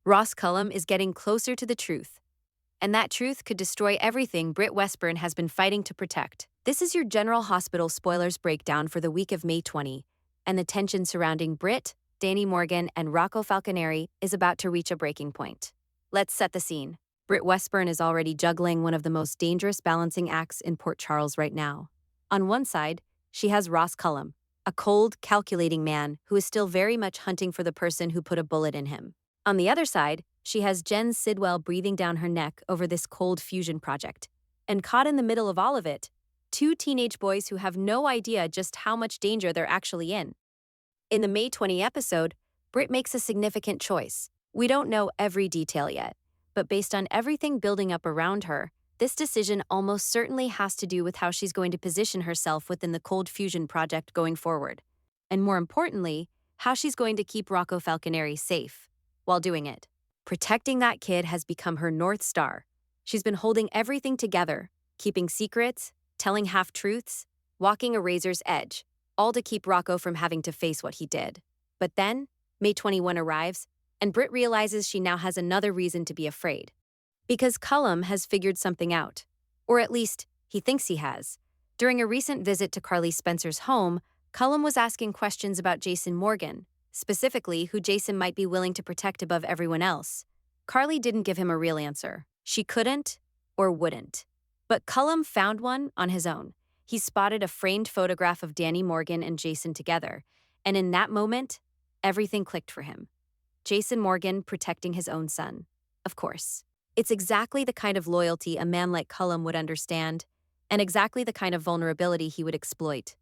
Ross Cullum is getting closer to the truth, and that truth could destroy everything Britt Westbourne has been fighting to protect. This is your General Hospital spoilers breakdown for the week of May 20, and the tension surrounding Britt, Danny Morgan, and Rocco Falconeri is about to reach a breaking point. Let's set the scene. Britt Westbourne is already juggling one of the most dangerous balancing acts in Port Charles right now. On one side, she has Ross Cullum, a cold, calculating man who is still very much hunting for the person who put a bullet in him. On the other side, she has Jen Sidwell breathing down her neck over this cold fusion project. And caught in the middle of all of it, two teenage boys who have no idea just how much danger they're actually in. In the May 20 episode, Britt makes a significant choice. We don't know every detail yet, but based on everything building up around her, this decision almost certainly has to do with how she's going to position herself within the cold fusion project going forward. And more importantly, how she's going to keep Rocco Falconeri safe while doing it. Protecting that kid has become her North Star. She's been holding everything together, keeping secrets, telling half-truths, walking a razor's edge, all to keep Rocco from having to face what he did. But then, May 21 arrives, and Britt realizes she now has another reason to be afraid. Because Cullum has figured something out. Or at least, he thinks he has. During a recent visit to Carly Spencer's home, Cullum was asking questions about Jason Morgan, specifically who Jason might be willing to protect above everyone else. Carly didn't give him a real answer. She couldn't or wouldn't. But Cullum found one on his own. He spotted a framed photograph of Danny Morgan and Jason together, and in that moment, everything clicked for him. Jason Morgan protecting his own son. Of course. It's exactly the kind of loyalty a man like Cullum would understand, and exactly the kind of vulnerability he would exploit.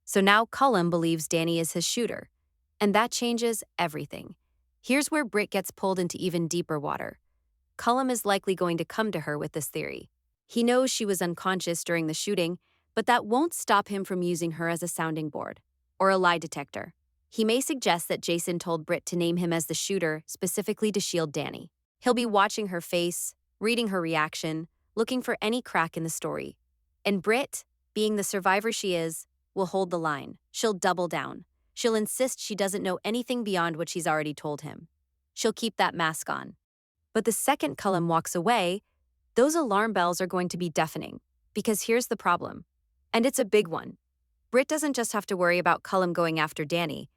So now Cullum believes Danny is his shooter. And that changes everything. Here's where Britt gets pulled into even deeper water. Cullum is likely going to come to her with this theory. He knows she was unconscious during the shooting, but that won't stop him from using her as a sounding board or a lie detector. He may suggest that Jason told Britt to name him as the shooter specifically to shield Danny. He'll be watching her face, reading her reaction, looking for any crack in the story. And Britt, being the survivor she is, will hold the line. She'll double down. She'll insist she doesn't know anything beyond what she's already told him. She'll keep that mask on. But the second Cullum walks away, those alarm bells are going to be deafening. Because here's the problem. And it's a big one. Britt doesn't just have to worry about Cullum going after Danny.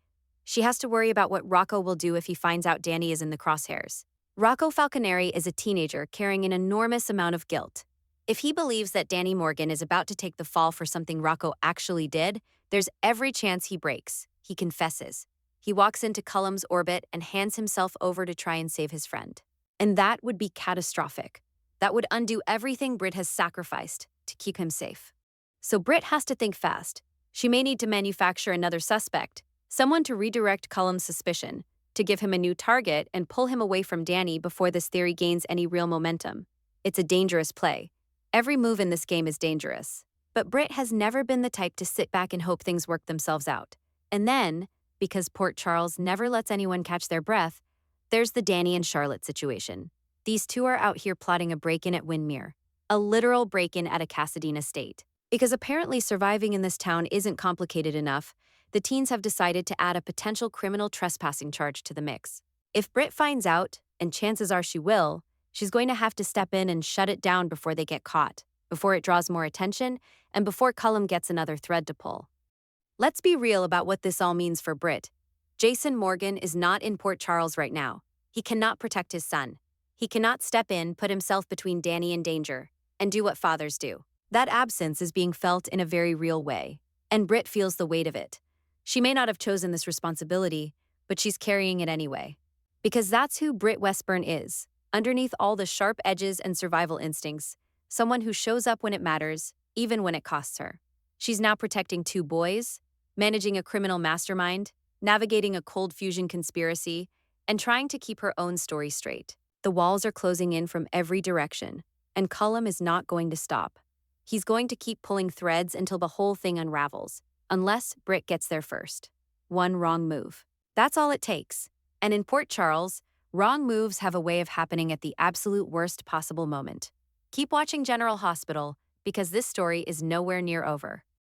She has to worry about what Rocco will do if he finds out Danny is in the crosshairs. Rocco Falconeri is a teenager carrying an enormous amount of guilt. If he believes that Danny Morgan is about to take the fall for something Rocco actually did, there's every chance he breaks. He confesses. He walks into Cullum's orbit and hands himself over to try and save his friend. And that would be catastrophic. That would undo everything Britt has sacrificed to keep him safe. So Britt has to think fast. She may need to manufacture another suspect, someone to redirect Cullum's suspicion, to give him a new target and pull him away from Danny before this theory gains any real momentum. It's a dangerous play. Every move in this game is dangerous. But Britt has never been the type to sit back and hope things work themselves out. And then, because Port Charles never lets anyone catch their breath, there's the Danny and Charlotte situation. These two are out here plotting a break-in at Windmere, a literal break-in at a Casadena estate. Because apparently surviving in this town isn't complicated enough, the teens have decided to add a potential criminal trespassing charge to the mix. If Britt finds out, and chances are she will, she's going to have to step in and shut it down before they get caught, before it draws more attention, and before Cullum gets another thread to pull. Let's be real about what this all means for Britt. Jason Morgan is not in Port Charles right now. He cannot protect his son. He cannot step in, put himself between Danny and danger, and do what fathers do. That absence is being felt in a very real way, and Britt feels the weight of it. She may not have chosen this responsibility, but she's carrying it anyway. Because that's who Britt Westbourne is, underneath all the sharp edges and survival instincts, someone who shows up when it matters, even when it costs her. She's now protecting two boys, managing a criminal mastermind, navigating a cold fusion conspiracy, and trying to keep her own story straight. The walls are closing in from every direction, and Cullum is not going to stop. He's going to keep pulling threads until the whole thing unravels, unless Britt gets there first. One wrong move. That's all it takes. And in Port Charles, wrong moves have a way of happening at the absolute worst possible moment. Keep watching General Hospital, because this story is nowhere near over.